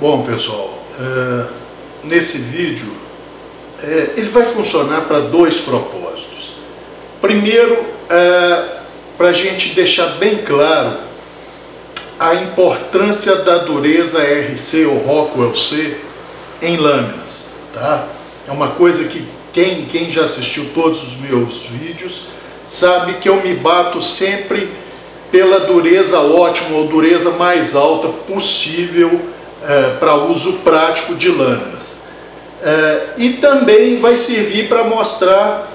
Bom, pessoal, nesse vídeo ele vai funcionar para dois propósitos. Primeiro, para a gente deixar bem claro a importância da dureza RC ou Rockwell C em lâminas, tá? É uma coisa que quem já assistiu todos os meus vídeos sabe que eu me bato sempre pela dureza ótima ou dureza mais alta possível para uso prático de lâminas. E também vai servir para mostrar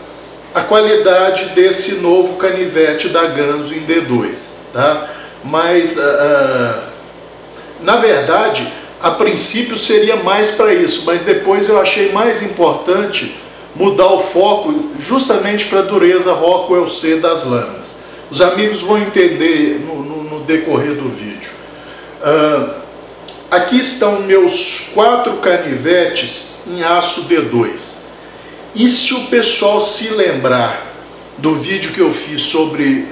a qualidade desse novo canivete da Ganzo em D2, tá? Mas na verdade, a princípio seria mais para isso, mas depois eu achei mais importante mudar o foco justamente para a dureza Rockwell C das lâminas. Os amigos vão entender no decorrer do vídeo. Aqui estão meus 4 canivetes em aço D2. E se o pessoal se lembrar do vídeo que eu fiz sobre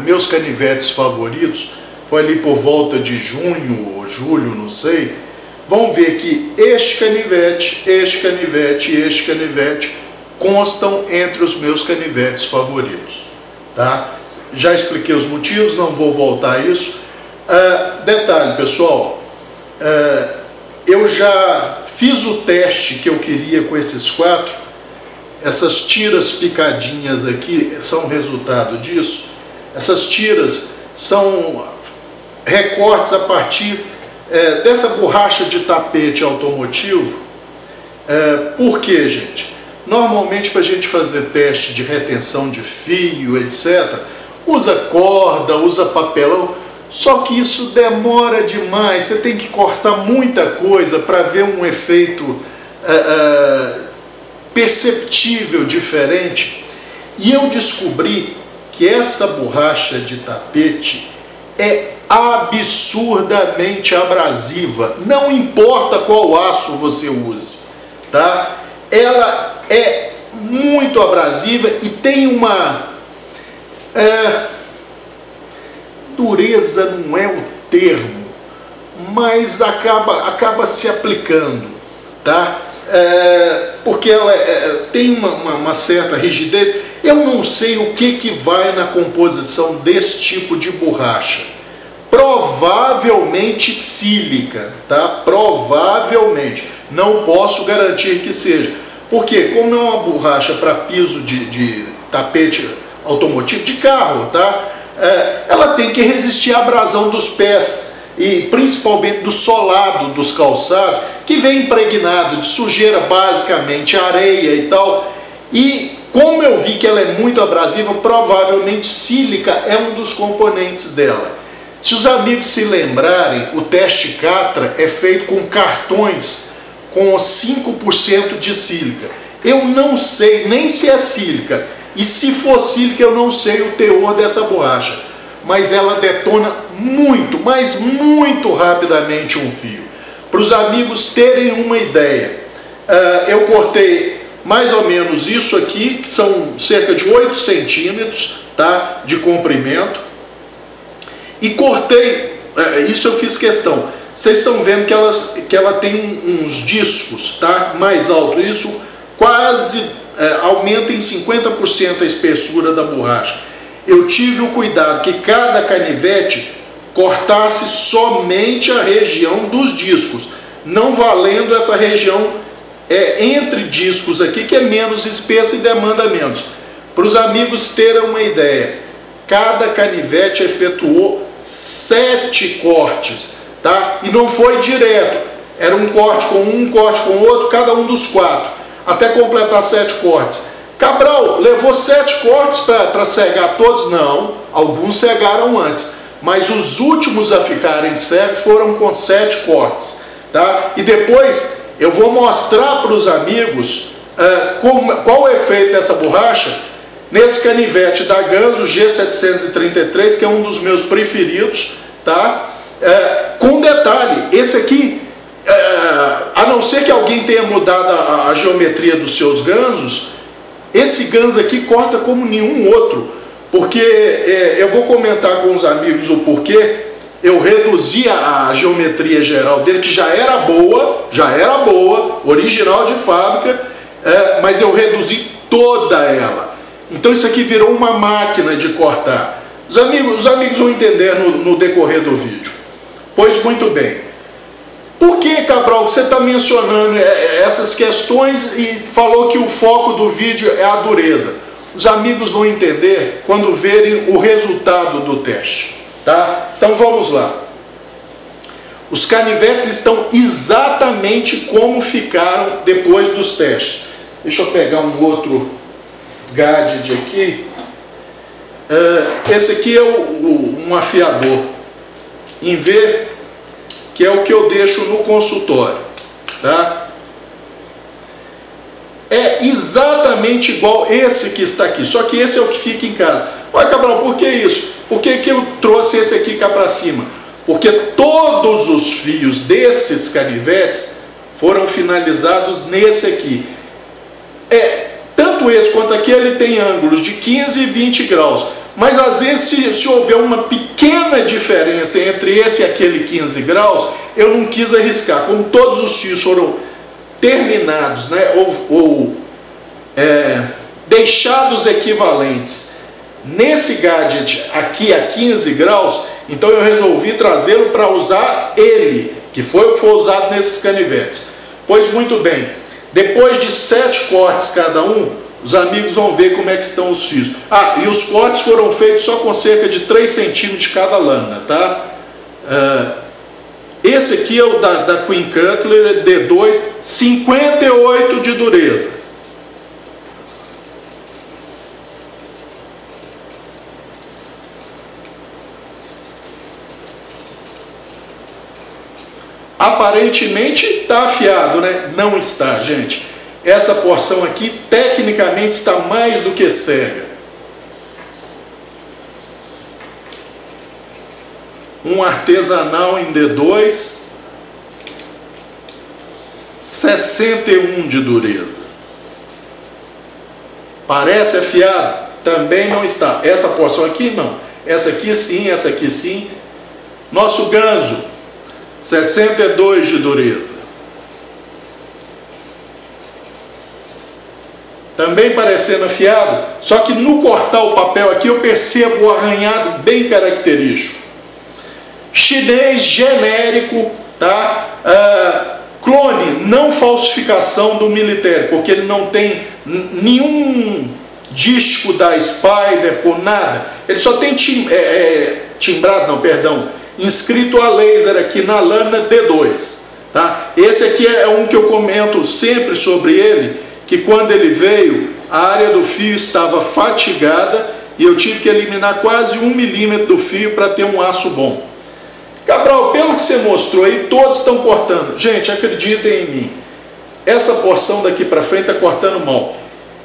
meus canivetes favoritos, foi ali por volta de junho ou julho, não sei, vão ver que este canivete e este canivete constam entre os meus canivetes favoritos, tá? Já expliquei os motivos, não vou voltar a isso. Detalhe, pessoal, eu já fiz o teste que eu queria com esses 4. Essas tiras picadinhas aqui são resultado disso. Essas tiras são recortes a partir dessa borracha de tapete automotivo. Por quê, gente? Normalmente, para a gente fazer teste de retenção de fio, etc., usa corda, usa papelão, só que isso demora demais, você tem que cortar muita coisa para ver um efeito perceptível diferente. E eu descobri que essa borracha de tapete é absurdamente abrasiva, não importa qual aço você use, tá? Ela é muito abrasiva e tem uma dureza, não é o termo, mas acaba se aplicando, tá? Porque ela tem uma certa rigidez. Eu não sei o que vai na composição desse tipo de borracha. Provavelmente sílica, tá? Provavelmente. Não posso garantir que seja. Porque como é uma borracha para piso de tapete automotivo, de carro, tá? Ela tem que resistir à abrasão dos pés e principalmente do solado dos calçados, que vem impregnado de sujeira, basicamente areia e tal. E como eu vi que ela é muito abrasiva, provavelmente sílica é um dos componentes dela. Se os amigos se lembrarem, o teste Catra é feito com cartões com 5% de sílica. Eu não sei nem se é sílica, e se for sílica eu não sei o teor dessa borracha, mas ela detona muito, mas muito rapidamente um fio. Para os amigos terem uma ideia, eu cortei mais ou menos isso aqui, que são cerca de 8 centímetros, tá, de comprimento, e cortei, isso eu fiz questão. Vocês estão vendo que ela tem uns discos, tá, mais altos. Isso quase aumenta em 50% a espessura da borracha. Eu tive o cuidado que cada canivete cortasse somente a região dos discos, não valendo essa região entre discos aqui, que é menos espessa e demanda menos. Para os amigos terem uma ideia, cada canivete efetuou 7 cortes, tá? E não foi direto, era um corte com um corte com outro, cada um dos 4, até completar 7 cortes. Cabral, levou 7 cortes para cegar todos? Não, alguns cegaram antes, mas os últimos a ficarem cegos foram com 7 cortes, tá? E depois eu vou mostrar para os amigos qual o efeito dessa borracha nesse canivete da Ganzo G733, que é um dos meus preferidos, tá? Com detalhe, esse aqui, a não ser que alguém tenha mudado a geometria dos seus ganzos, esse ganzo aqui corta como nenhum outro, porque eu vou comentar com os amigos o porquê. eu reduzi a geometria geral dele, que já era boa, original de fábrica, mas eu reduzi toda ela. Então isso aqui virou uma máquina de cortar. Os amigos vão entender no decorrer do vídeo. Pois muito bem. Por que, Cabral, você está mencionando essas questões e falou que o foco do vídeo é a dureza? Os amigos vão entender quando verem o resultado do teste. Tá? Então vamos lá. Os canivetes estão exatamente como ficaram depois dos testes. Deixa eu pegar um outro gadget aqui. Esse aqui é um afiador em V, que é o que eu deixo no consultório. Tá? É exatamente igual esse que está aqui, só que esse é o que fica em casa. Olha, Cabral, por que isso? Por que eu trouxe esse aqui cá para cima? Porque todos os fios desses canivetes foram finalizados nesse aqui. Tanto esse quanto aqui, ele tem ângulos de 15 e 20 graus. Mas às vezes, se houver uma pequena diferença entre esse e aquele 15 graus, eu não quis arriscar. Como todos os fios foram terminados, né, ou deixados equivalentes nesse gadget aqui a 15 graus, então eu resolvi trazê-lo para usar ele, que foi o que foi usado nesses canivetes. Pois muito bem, depois de 7 cortes cada um, os amigos vão ver como é que estão os fios. E os cortes foram feitos só com cerca de 3 centímetros de cada lâmina, tá? Esse aqui é o da Queen Cutler D2, 58 de dureza. Aparentemente está afiado, né? Não está, gente. Essa porção aqui, tecnicamente, está mais do que cega. Um artesanal em D2, 61 de dureza. Parece afiado? Também não está. Essa porção aqui, não. Essa aqui sim, essa aqui sim. Nosso ganso, 62 de dureza. Também parecendo afiado, só que no cortar o papel aqui eu percebo o arranhado bem característico. Chinês genérico, tá? Clone, não falsificação do Military, porque ele não tem nenhum dístico da Spider com nada. Ele só tem inscrito a laser aqui na lâmina D2, tá? Esse aqui é um que eu comento sempre sobre ele, que quando ele veio, a área do fio estava fatigada e eu tive que eliminar quase 1 milímetro do fio para ter um aço bom. Cabral, pelo que você mostrou aí, todos estão cortando. Gente, acreditem em mim, essa porção daqui para frente está cortando mal.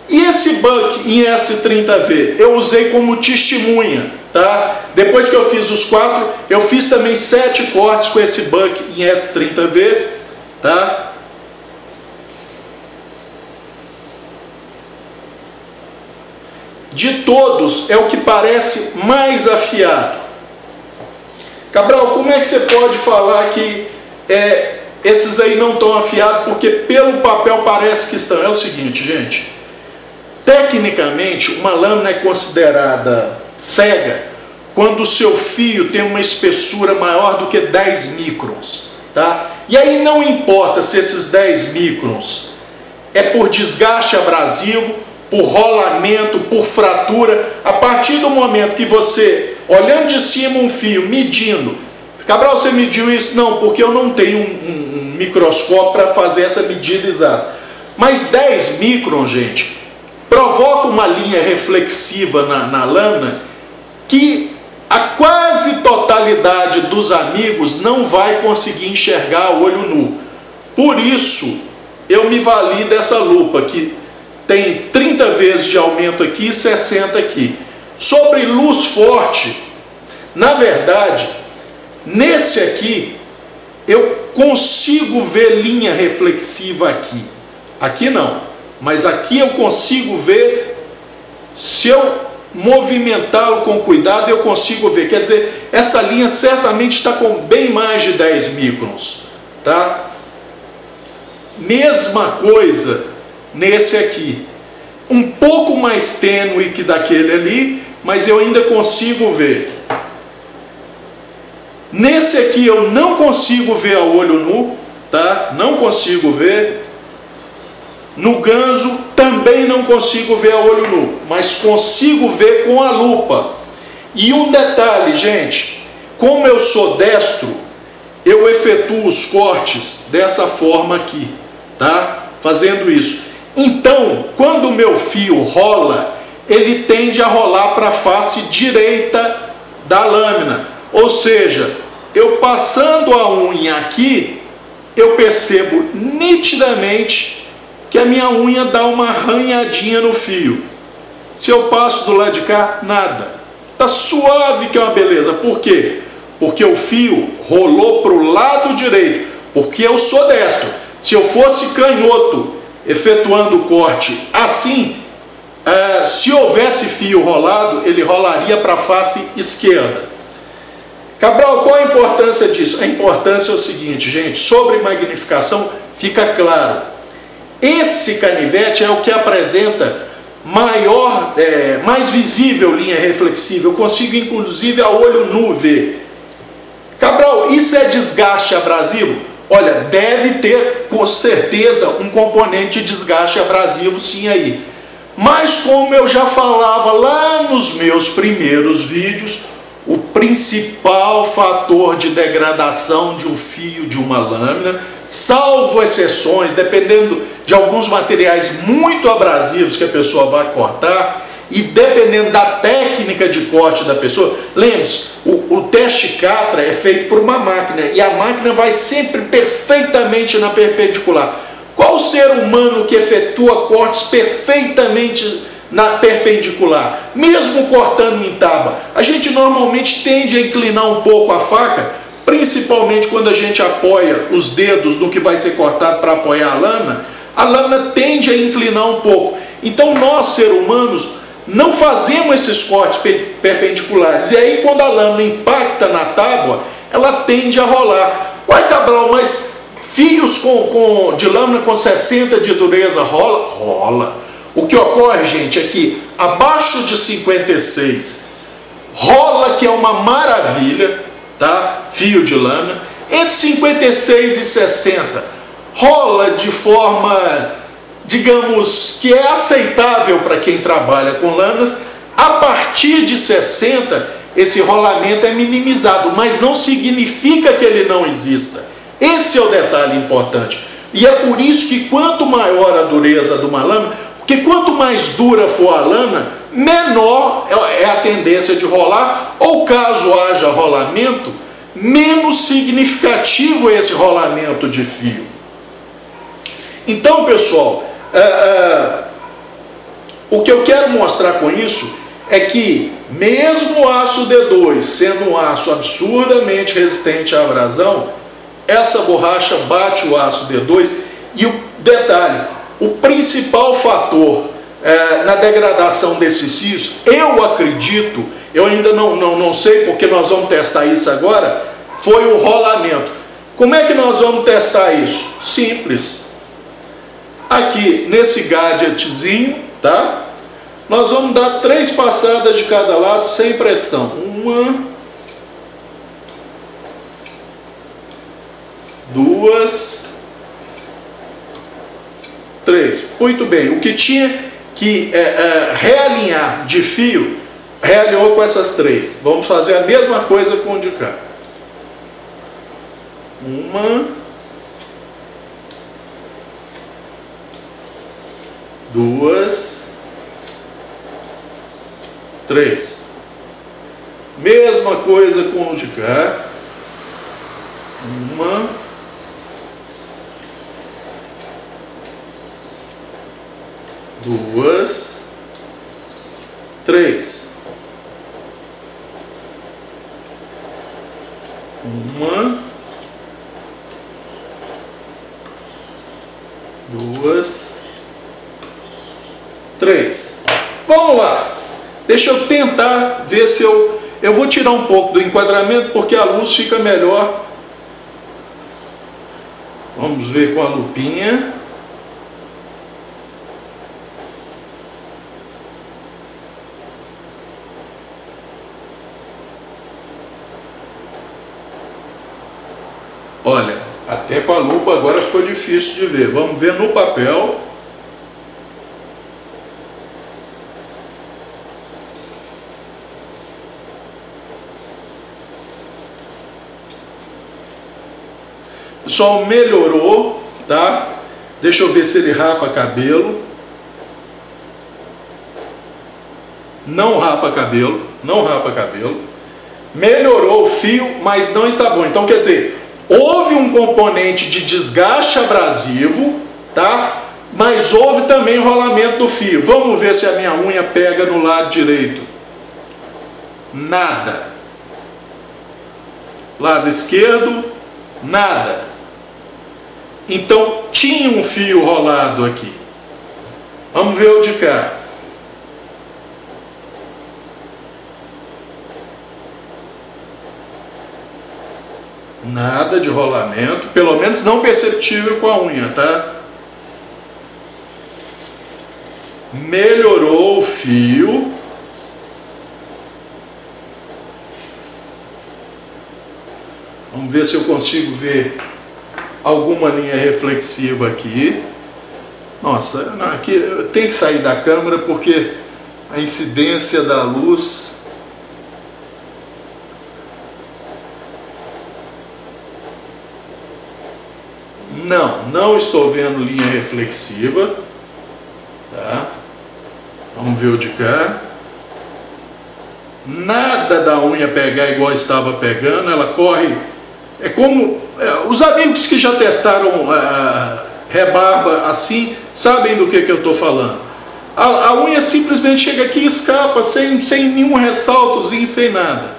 E esse buck em S30V, eu usei como testemunha, tá? Depois que eu fiz os 4, eu fiz também 7 cortes com esse buck em S30V, tá? De todos, é o que parece mais afiado. Cabral, como é que você pode falar que esses aí não estão afiados, porque pelo papel parece que estão? É o seguinte, gente, tecnicamente uma lâmina é considerada cega quando o seu fio tem uma espessura maior do que 10 microns, tá? E aí não importa se esses 10 microns é por desgaste abrasivo, por rolamento, por fratura. A partir do momento que você, olhando de cima um fio, medindo, Cabral, você mediu isso? Não, porque eu não tenho um microscópio para fazer essa medida exata. Mas 10 microns, gente, provoca uma linha reflexiva na lâmina que a quase totalidade dos amigos não vai conseguir enxergar a olho nu. Por isso, eu me vali dessa lupa que tem 30 vezes de aumento aqui e 60 aqui. Sobre luz forte, na verdade, nesse aqui, eu consigo ver linha reflexiva aqui. Aqui não, mas aqui eu consigo ver. Se eu movimentá-lo com cuidado, eu consigo ver. Quer dizer, essa linha certamente está com bem mais de 10 microns, tá? Mesma coisa nesse aqui, um pouco mais tênue que daquele ali, mas eu ainda consigo ver. Nesse aqui eu não consigo ver a olho nu, tá? Não consigo ver. No ganso também não consigo ver a olho nu, mas consigo ver com a lupa. E um detalhe, gente, como eu sou destro, eu efetuo os cortes dessa forma aqui, tá? Fazendo isso. Então, quando o meu fio rola, ele tende a rolar para a face direita da lâmina. Ou seja, eu passando a unha aqui, eu percebo nitidamente que a minha unha dá uma arranhadinha no fio. Se eu passo do lado de cá, nada. Tá suave, que é uma beleza. Por quê? Porque o fio rolou para o lado direito. Porque eu sou destro. Se eu fosse canhoto, efetuando o corte assim, se houvesse fio rolado, ele rolaria para a face esquerda. Cabral, qual a importância disso? A importância é o seguinte, gente, sobre magnificação fica claro. Esse canivete é o que apresenta mais visível linha reflexiva. Eu consigo inclusive a olho nu ver. Cabral, isso é desgaste abrasivo? Olha, deve ter com certeza um componente de desgaste abrasivo sim aí. Mas como eu já falava lá nos meus primeiros vídeos, o principal fator de degradação de um fio de uma lâmina, salvo exceções, dependendo de alguns materiais muito abrasivos que a pessoa vai cortar, e dependendo da técnica de corte da pessoa, lembre-se, o teste Catra é feito por uma máquina, e a máquina vai sempre perfeitamente na perpendicular. Qual ser humano que efetua cortes perfeitamente na perpendicular? Mesmo cortando em tábua, a gente normalmente tende a inclinar um pouco a faca, principalmente quando a gente apoia os dedos no que vai ser cortado para apoiar a lâmina tende a inclinar um pouco. Então nós, seres humanos, não fazemos esses cortes perpendiculares. E aí quando a lâmina impacta na tábua, ela tende a rolar. Uai, Cabral, mas fios de lâmina com 60 de dureza rola? Rola. O que ocorre, gente, é que abaixo de 56 rola, que é uma maravilha, tá? Fio de lâmina. Entre 56 e 60 rola de forma, digamos, que é aceitável para quem trabalha com lâminas. A partir de 60 esse rolamento é minimizado, mas não significa que ele não exista. Esse é o detalhe importante. E é por isso que quanto maior a dureza de uma lâmina, porque quanto mais dura for a lâmina, menor é a tendência de rolar, ou caso haja rolamento, menos significativo é esse rolamento de fio. Então, pessoal, o que eu quero mostrar com isso é que mesmo o aço D2 sendo um aço absurdamente resistente à abrasão, essa borracha bate o aço D2. E o detalhe, o principal fator na degradação desses fios, eu acredito, eu ainda não sei porque nós vamos testar isso agora, foi o rolamento. Como é que nós vamos testar isso? Simples. Aqui nesse gadgetzinho, tá? Nós vamos dar 3 passadas de cada lado sem pressão. 1, 2, 3. Muito bem. O que tinha que realinhar de fio, realinhou com essas 3. Vamos fazer a mesma coisa com o de cá. 1, 2, 3. Mesma coisa com o de cá. 1, 2, 3. 1, 2, 3. Vamos lá. Deixa eu tentar ver se eu vou tirar um pouco do enquadramento, porque a luz fica melhor. Vamos ver com a lupinha. Olha, até com a lupa agora ficou difícil de ver. Vamos ver no papel. Pessoal, melhorou, tá? Deixa eu ver se ele rapa cabelo. Não rapa cabelo, não rapa cabelo. Melhorou o fio, mas não está bom. Então, quer dizer, houve um componente de desgaste abrasivo, tá? Mas houve também rolamento do fio. Vamos ver se a minha unha pega no lado direito. Nada. Lado esquerdo, nada. Então, tinha um fio rolado aqui. Vamos ver o de cá. Nada de rolamento, pelo menos não perceptível com a unha, tá? Melhorou o fio. Vamos ver se eu consigo ver alguma linha reflexiva aqui. Nossa, aqui tem que sair da câmera porque a incidência da luz. Não estou vendo linha reflexiva. Tá? Vamos ver o de cá. Nada da unha pegar igual estava pegando, ela corre. É como os amigos que já testaram rebarba assim, sabem do que eu estou falando. A unha simplesmente chega aqui e escapa, sem nenhum ressaltozinho, sem nada.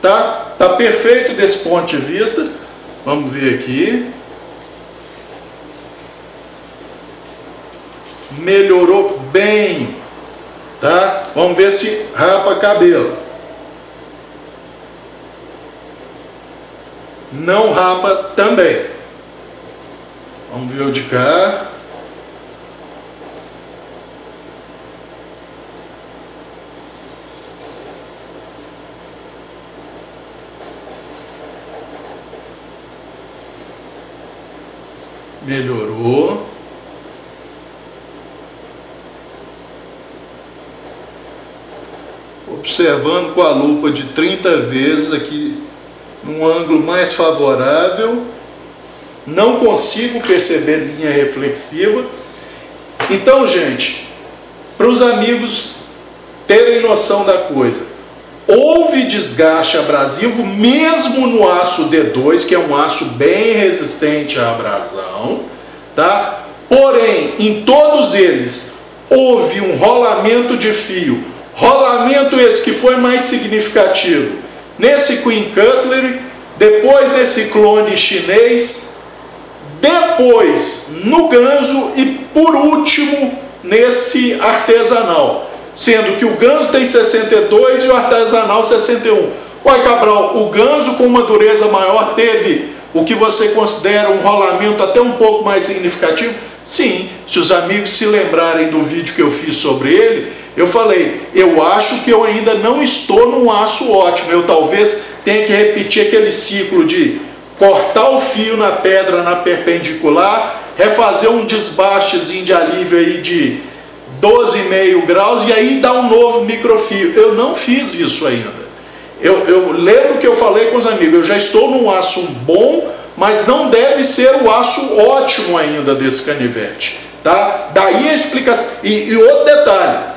Tá? Tá perfeito desse ponto de vista. Vamos ver aqui. Melhorou bem. Tá? Vamos ver se rapa cabelo. Não rapa também. Vamos ver o de cá. Melhorou. Observando com a lupa de 30 vezes aqui, num ângulo mais favorável, não consigo perceber linha reflexiva. Então, gente, para os amigos terem noção da coisa, houve desgaste abrasivo mesmo no aço D2, que é um aço bem resistente à abrasão, tá? Porém, em todos eles houve um rolamento de fio, rolamento esse que foi mais significativo nesse Queen Cutlery, depois nesse clone chinês, depois no ganso e por último nesse artesanal, sendo que o ganso tem 62 e o artesanal 61. Uai, Cabral, o ganso com uma dureza maior teve o que você considera um rolamento até um pouco mais significativo? Sim, se os amigos se lembrarem do vídeo que eu fiz sobre ele, eu falei, eu acho que eu ainda não estou num aço ótimo, eu talvez tenha que repetir aquele ciclo de cortar o fio na pedra na perpendicular, refazer um desbastezinho de alívio aí de 12,5 graus e aí dar um novo microfio. Eu não fiz isso ainda. Eu lembro que eu falei com os amigos, eu já estou num aço bom, mas não deve ser o aço ótimo ainda desse canivete, tá? Daí a explicação. E outro detalhe,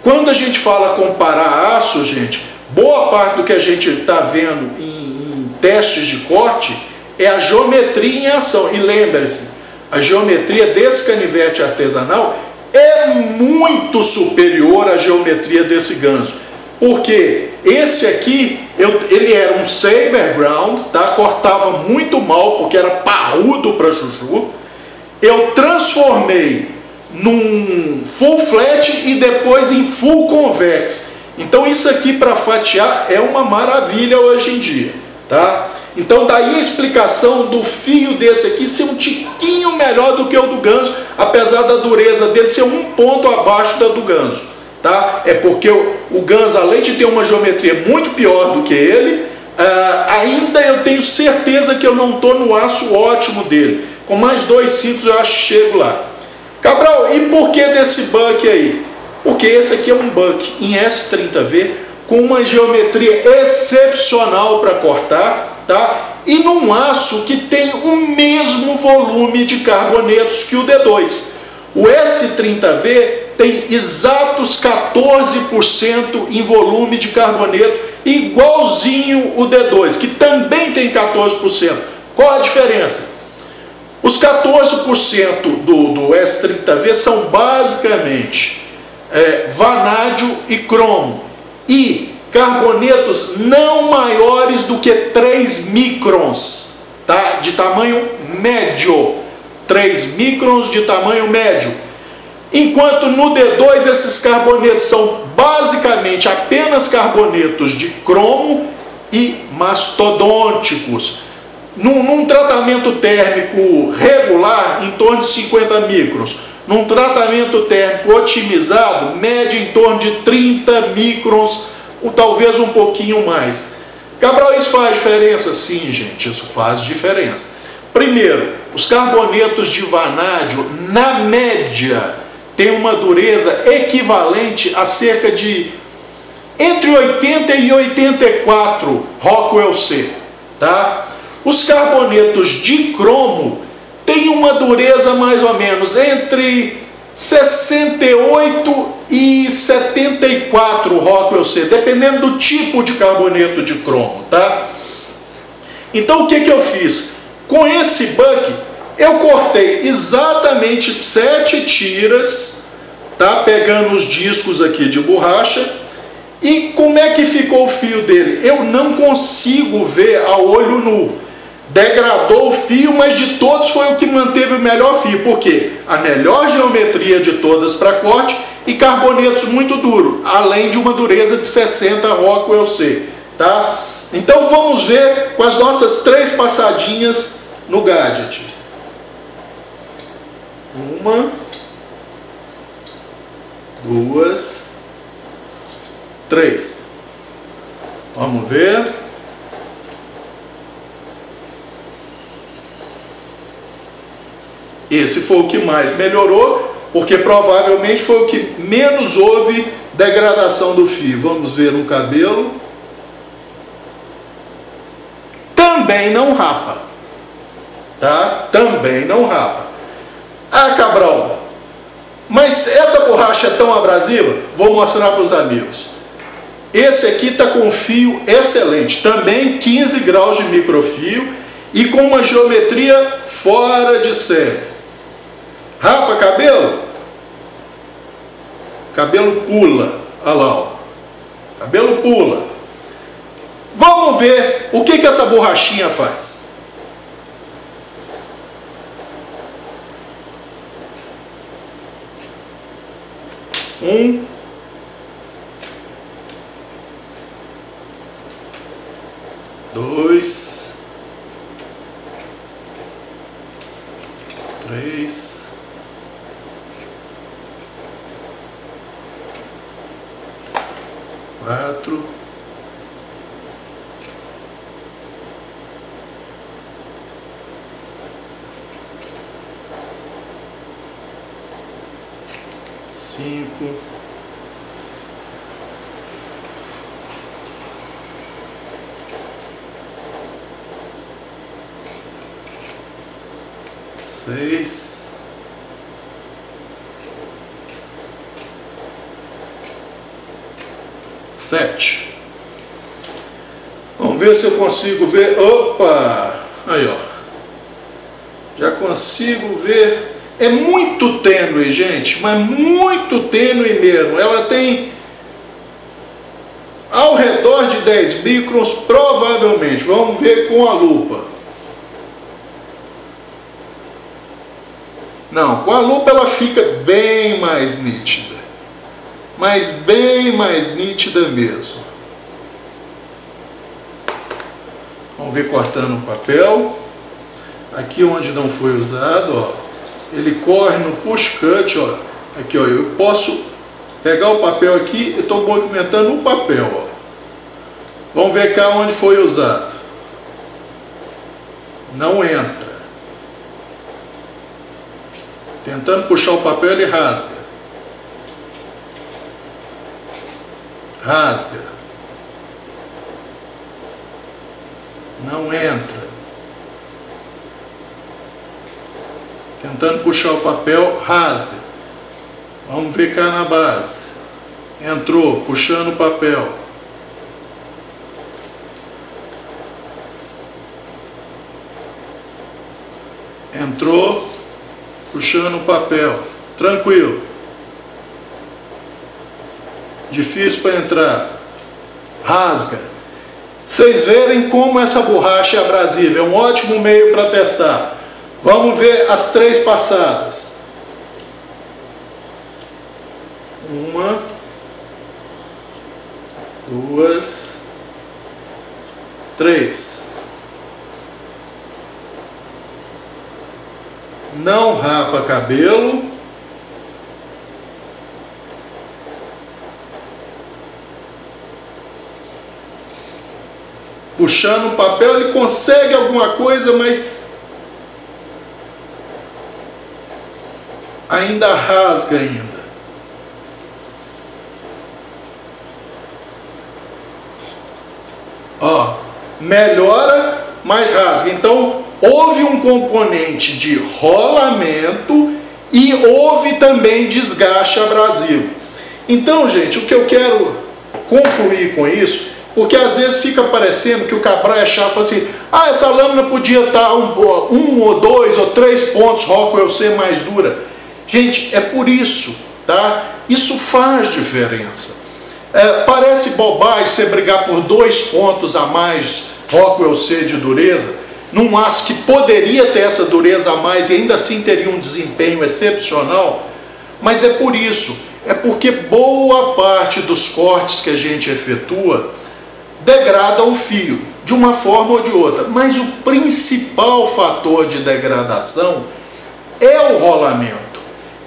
quando a gente fala comparar aço, gente, boa parte do que a gente está vendo em testes de corte é a geometria em ação. E lembre-se, a geometria desse canivete artesanal é muito superior à geometria desse ganso. Porque esse aqui, ele era um saber ground, tá? Cortava muito mal, porque era parrudo para chuchu. Eu transformei num full flat e depois em full convex. Então isso aqui para fatiar é uma maravilha hoje em dia, tá? Então daí a explicação do fio desse aqui ser um tiquinho melhor do que o do Ganso, apesar da dureza dele ser um ponto abaixo da do Ganso, tá? É porque o Ganso, além de ter uma geometria muito pior do que ele, ainda eu tenho certeza que eu não estou no aço ótimo dele. Com mais 2 ciclos eu acho que chego lá. Cabral, e por que desse buck aí? Porque esse aqui é um buck em S30V com uma geometria excepcional para cortar, tá? E num aço que tem o mesmo volume de carbonetos que o D2. O S30V tem exatos 14% em volume de carboneto, igualzinho o D2, que também tem 14%. Qual a diferença? Os 14% do S30V são basicamente vanádio e cromo, e carbonetos não maiores do que 3 microns, tá? De tamanho médio, 3 microns de tamanho médio. Enquanto no D2 esses carbonetos são basicamente apenas carbonetos de cromo e mastodônticos. Num tratamento térmico regular, em torno de 50 microns. Num tratamento térmico otimizado, média em torno de 30 microns, ou talvez um pouquinho mais. Cabral, isso faz diferença? Sim, gente, isso faz diferença. Primeiro, os carbonetos de vanádio, na média, têm uma dureza equivalente a cerca de entre 80 e 84 Rockwell C, tá? Os carbonetos de cromo têm uma dureza mais ou menos entre 68 e 74 Rockwell C, dependendo do tipo de carboneto de cromo, tá? Então o que eu fiz? Com esse buck eu cortei exatamente 7 tiras, tá? Pegando os discos aqui de borracha. E como é que ficou o fio dele? Eu não consigo ver a olho nu. Degradou o fio, mas de todos foi o que manteve o melhor fio. Por quê? A melhor geometria de todas para corte e carbonetos muito duros, além de uma dureza de 60 Rockwell C, tá? Então vamos ver com as nossas 3 passadinhas no gadget. 1, 2, 3. Vamos ver. Esse foi o que mais melhorou, porque provavelmente foi o que menos houve degradação do fio. Vamos ver no cabelo. Também não rapa, tá? Também não rapa. Ah, Cabral, mas essa borracha é tão abrasiva? Vou mostrar para os amigos. Esse aqui está com fio excelente, também 15 graus de microfio e com uma geometria fora de série. Rapa cabelo? Cabelo pula. Olha lá, ó. Cabelo pula. Vamos ver o que essa borrachinha faz. Um. 2. 3. 4. 5. 6. 7. Vamos ver se eu consigo ver. Opa! Aí, ó. Já consigo ver. É muito tênue, gente, mas muito tênue mesmo. Ela tem ao redor de 10 microns, provavelmente. Vamos ver com a lupa. Não, com a lupa ela fica bem mais nítida. Mas bem mais nítida mesmo. Vamos ver cortando o papel. Aqui onde não foi usado, ó, ele corre no push cut, ó. Aqui, ó, eu posso pegar o papel aqui e estou movimentando o papel, ó. Vamos ver cá onde foi usado. Não entra. Tentando puxar o papel, ele rasga. Rasga. Não entra. Tentando puxar o papel, rasga. Vamos ver cá na base. Entrou, puxando o papel. Entrou, puxando o papel. Tranquilo. Difícil para entrar. Rasga. Vocês verem como essa borracha é abrasiva. É um ótimo meio para testar. Vamos ver as 3 passadas. 1, 2, 3. Não rapa cabelo. Puxando o papel, ele consegue alguma coisa, mas ainda rasga ainda. Ó, melhora, mas rasga. Então, houve um componente de rolamento e houve também desgaste abrasivo. Então, gente, o que eu quero concluir com isso, porque às vezes fica parecendo que o Cabral é chato, fala assim, ah, essa lâmina podia estar um ou 2 ou 3 pontos Rockwell C mais dura. Gente, é por isso, tá? Isso faz diferença. Parece bobagem você brigar por 2 pontos a mais Rockwell C de dureza, num aço que poderia ter essa dureza a mais e ainda assim teria um desempenho excepcional, mas é por isso, é porque boa parte dos cortes que a gente efetua degrada o fio, de uma forma ou de outra, mas o principal fator de degradação é o rolamento,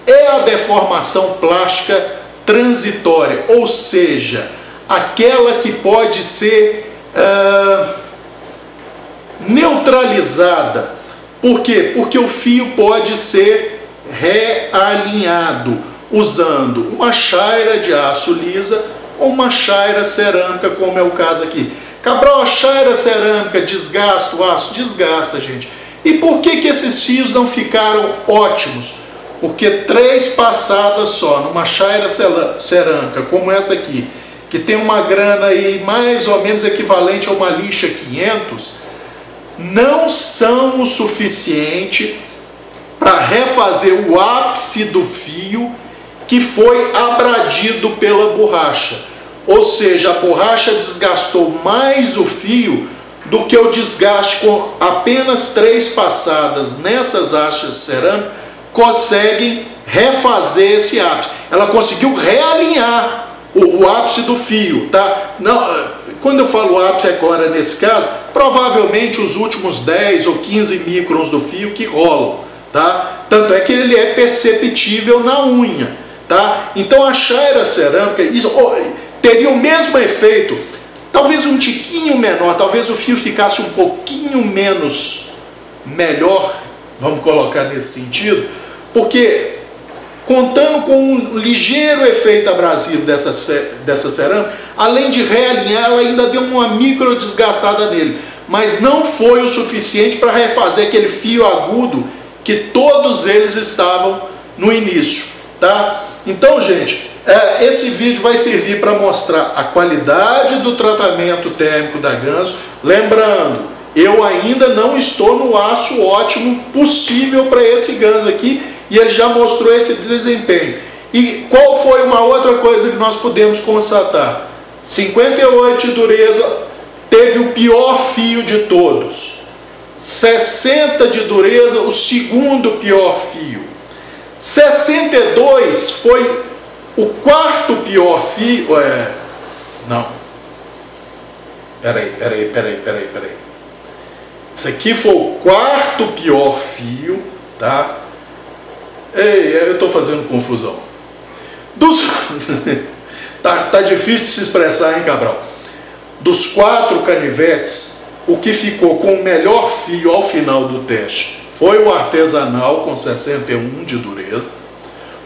é a deformação plástica transitória, ou seja, aquela que pode ser neutralizada. Por quê? Porque o fio pode ser realinhado usando uma chaira de aço lisa ou uma chaira cerâmica, como é o caso aqui. Cabral, a chaira cerâmica desgasta o aço? Desgasta, gente. E por que esses fios não ficaram ótimos? Porque 3 passadas só numa chaira cerâmica, como essa aqui, que tem uma grana aí mais ou menos equivalente a uma lixa 500, não são o suficiente para refazer o ápice do fio que foi abradido pela borracha. Ou seja, a borracha desgastou mais o fio do que o desgaste com apenas 3 passadas nessas hastes cerâmicas conseguem refazer esse ápice. Ela conseguiu realinhar o ápice do fio, tá? Não, quando eu falo ápice agora nesse caso, provavelmente os últimos 10 ou 15 microns do fio que rolam, tá? Tanto é que ele é perceptível na unha, tá? Então a chaira cerâmica teria o mesmo efeito, talvez um tiquinho menor, talvez o fio ficasse um pouquinho menos melhor, vamos colocar nesse sentido, porque contando com um ligeiro efeito abrasivo dessa cerâmica, além de realinhar, ela ainda deu uma micro desgastada nele, mas não foi o suficiente para refazer aquele fio agudo que todos eles estavam no início, tá? Então, gente, esse vídeo vai servir para mostrar a qualidade do tratamento térmico da Ganso. Lembrando, eu ainda não estou no aço ótimo possível para esse Ganso aqui, e ele já mostrou esse desempenho. E qual foi uma outra coisa que nós pudemos constatar? 58 de dureza, teve o pior fio de todos. 60 de dureza, o segundo pior fio. 62 foi o quarto pior fio. Não. Peraí. Isso aqui foi o quarto pior fio, tá? Ei, eu estou fazendo confusão. Tá difícil de se expressar, hein, Cabral? Dos 4 canivetes, o que ficou com o melhor fio ao final do teste foi o artesanal, com 61 de dureza.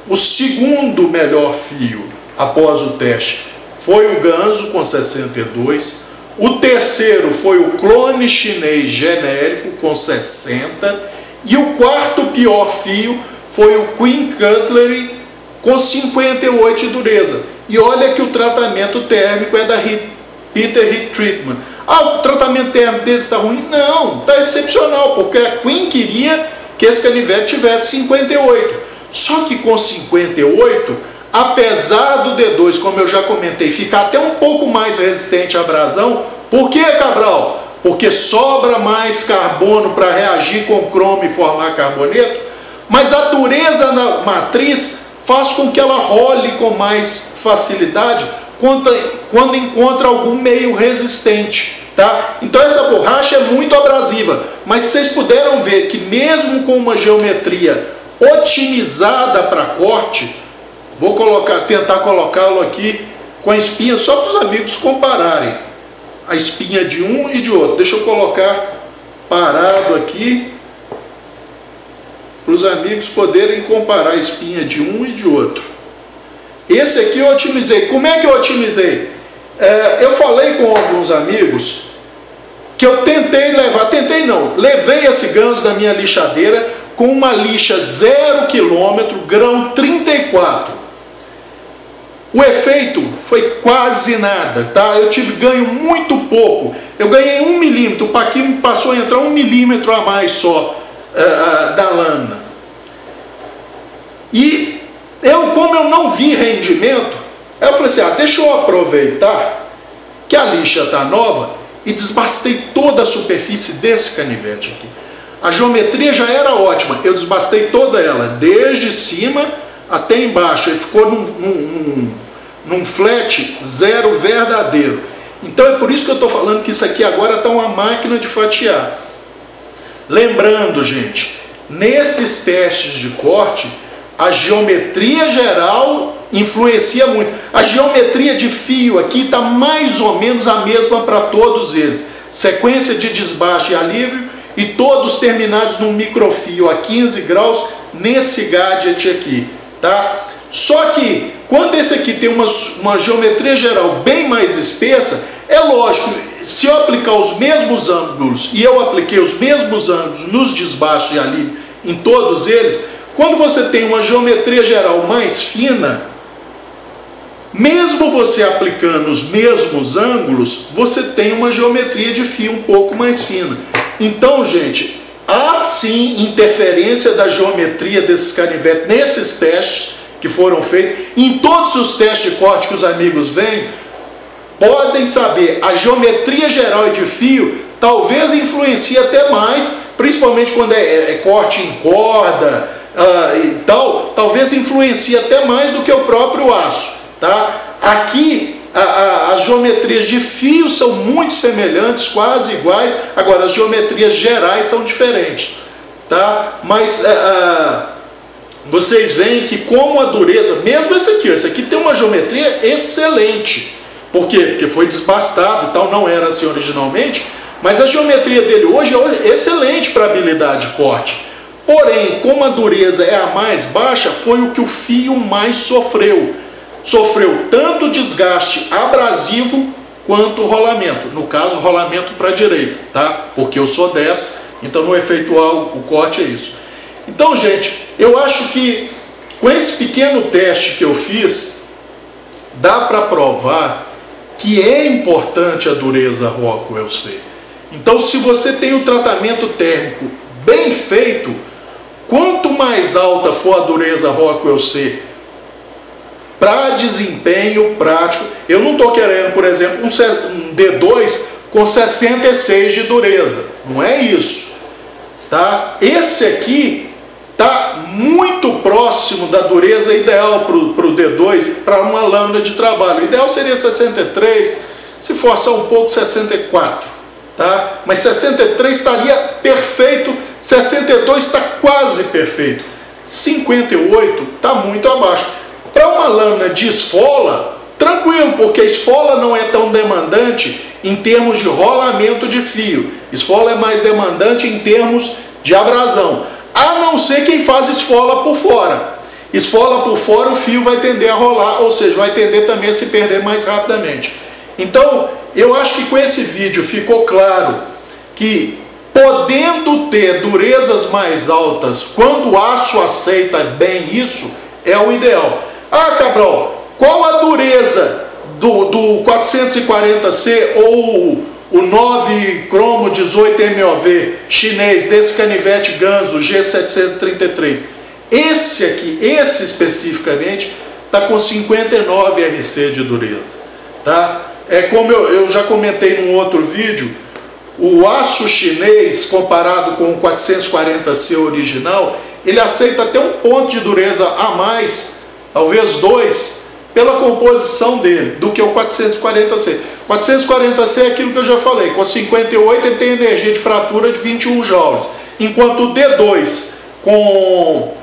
O segundo melhor fio após o teste foi o ganso, com 62. O terceiro foi o clone chinês genérico, com 60. E o quarto pior fio foi o Queen Cutlery, com 58 de dureza. E olha que o tratamento térmico é da Peter Heat Treatment. O tratamento térmico deles está ruim? Não, está excepcional, porque a Queen queria que esse canivete tivesse 58. Só que com 58, apesar do D2, como eu já comentei, ficar até um pouco mais resistente à abrasão. Por que, Cabral? Porque sobra mais carbono para reagir com o cromo e formar carboneto, mas a dureza na matriz faz com que ela role com mais facilidade quando encontra algum meio resistente, tá? Então essa borracha é muito abrasiva, mas vocês puderam ver que mesmo com uma geometria otimizada para corte, vou tentar colocá-lo aqui com a espinha só para os amigos compararem a espinha de um e de outro. Deixa eu colocar parado aqui para os amigos poderem comparar a espinha de um e de outro. Esse aqui eu otimizei. Como é que eu otimizei? Eu falei com alguns amigos que eu levei esse ganso da minha lixadeira com uma lixa 0 km, grão 34. O efeito foi quase nada, tá? Eu tive ganho muito pouco. Eu ganhei 1 milímetro, o paquim passou a entrar 1 milímetro a mais só da lâmina. E como eu não vi rendimento, eu falei assim, deixa eu aproveitar que a lixa está nova e desbastei toda a superfície desse canivete aqui. A geometria já era ótima, eu desbastei toda ela, desde cima até embaixo. Ele ficou num flat 0 verdadeiro. Então é por isso que eu estou falando que isso aqui agora está uma máquina de fatiar. Lembrando, gente, nesses testes de corte, a geometria geral influencia muito. A geometria de fio aqui está mais ou menos a mesma para todos eles. Sequência de desbaste e alívio, e todos terminados num microfio a 15 graus nesse gadget aqui, tá? Só que quando esse aqui tem uma geometria geral bem mais espessa, é lógico, se eu aplicar os mesmos ângulos, e eu apliquei os mesmos ângulos nos desbaixos e alívio em todos eles, quando você tem uma geometria geral mais fina, mesmo você aplicando os mesmos ângulos, você tem uma geometria de fio um pouco mais fina. Então, gente, há sim interferência da geometria desses canivetes nesses testes que foram feitos. Em todos os testes de corte que os amigos veem, podem saber, a geometria geral de fio talvez influencie até mais, principalmente quando é corte em corda e tal, talvez influencie até mais do que o próprio aço, tá? Aqui as geometrias de fio são muito semelhantes, quase iguais. Agora as geometrias gerais são diferentes, tá? Mas vocês veem que como a dureza, mesmo esse aqui tem uma geometria excelente. Por quê? Porque foi desbastado e tal, não era assim originalmente, mas a geometria dele hoje é excelente para habilidade de corte. Porém, como a dureza é a mais baixa, foi o que o fio mais sofreu. Sofreu tanto desgaste abrasivo quanto rolamento. No caso, rolamento para a direita, tá? Porque eu sou destro, então no efeituar o corte é isso. Então, gente, eu acho que com esse pequeno teste que eu fiz, dá para provar que é importante a dureza Rockwell C. Então, se você tem um tratamento térmico bem feito, quanto mais alta for a dureza Rockwell C para desempenho prático, eu não estou querendo, por exemplo, um D2 com 66 de dureza, não é isso, tá? Esse aqui está muito próximo da dureza ideal para o D2, para uma lâmina de trabalho. O ideal seria 63, se forçar um pouco 64, tá? Mas 63 estaria perfeito, 62 está quase perfeito, 58 está muito abaixo. Para uma lâmina de esfola, tranquilo, porque a esfola não é tão demandante em termos de rolamento de fio. Esfola é mais demandante em termos de abrasão, a não ser quem faz esfola por fora. Esfola por fora, o fio vai tender a rolar, ou seja, vai tender também a se perder mais rapidamente. Então, eu acho que com esse vídeo ficou claro que, podendo ter durezas mais altas, quando o aço aceita bem isso, é o ideal. Ah, Cabral, qual a dureza do 440C ou o 9 cromo 18 MOV chinês desse canivete Ganzo G733? Esse aqui, esse especificamente, está com 59 RC de dureza, tá? É como eu já comentei num outro vídeo, o aço chinês comparado com o 440C original, ele aceita até um ponto de dureza a mais, talvez 2, pela composição dele, do que o 440C. 440C é aquilo que eu já falei, com 58 ele tem energia de fratura de 21 joules, enquanto o D2 com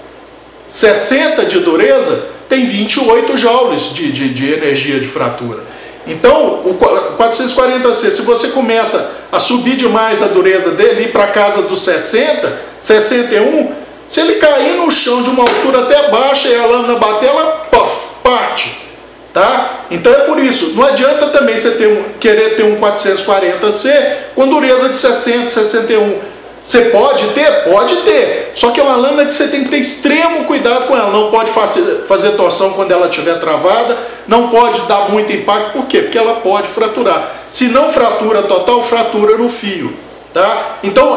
60 de dureza tem 28 joules de energia de fratura. Então, o 440C, se você começa a subir demais a dureza dele, ir para casa dos 60, 61, se ele cair no chão de uma altura até baixa e a lâmina bater, ela parte, tá? Então é por isso, não adianta também você querer ter um 440C com dureza de 60, 61. Você pode ter? Pode ter. Só que é uma lâmina que você tem que ter extremo cuidado com ela. Não pode fazer torção quando ela estiver travada. Não pode dar muito impacto. Por quê? Porque ela pode fraturar. Se não fratura total, fratura no fio. Tá? Então,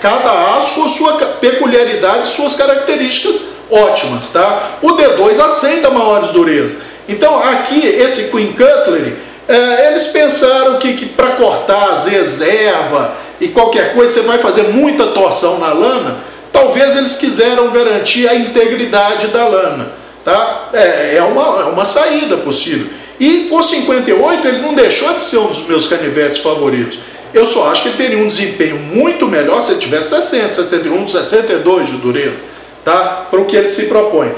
cada aço com sua peculiaridade, suas características ótimas. Tá? O D2 aceita maiores durezas. Então, aqui, esse Queen Cutlery, eles pensaram que para cortar, às vezes, erva e qualquer coisa, você vai fazer muita torção na lâmina, talvez eles quiseram garantir a integridade da lâmina, tá? É uma saída possível. E com 58 ele não deixou de ser um dos meus canivetes favoritos. Eu só acho que ele teria um desempenho muito melhor se ele tivesse 60, 61, 62 de dureza, tá? Para o que ele se propõe.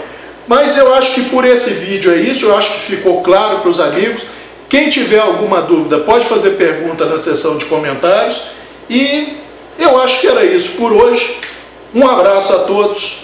Mas eu acho que por esse vídeo é isso, eu acho que ficou claro para os amigos. Quem tiver alguma dúvida pode fazer pergunta na seção de comentários. E eu acho que era isso por hoje. Um abraço a todos.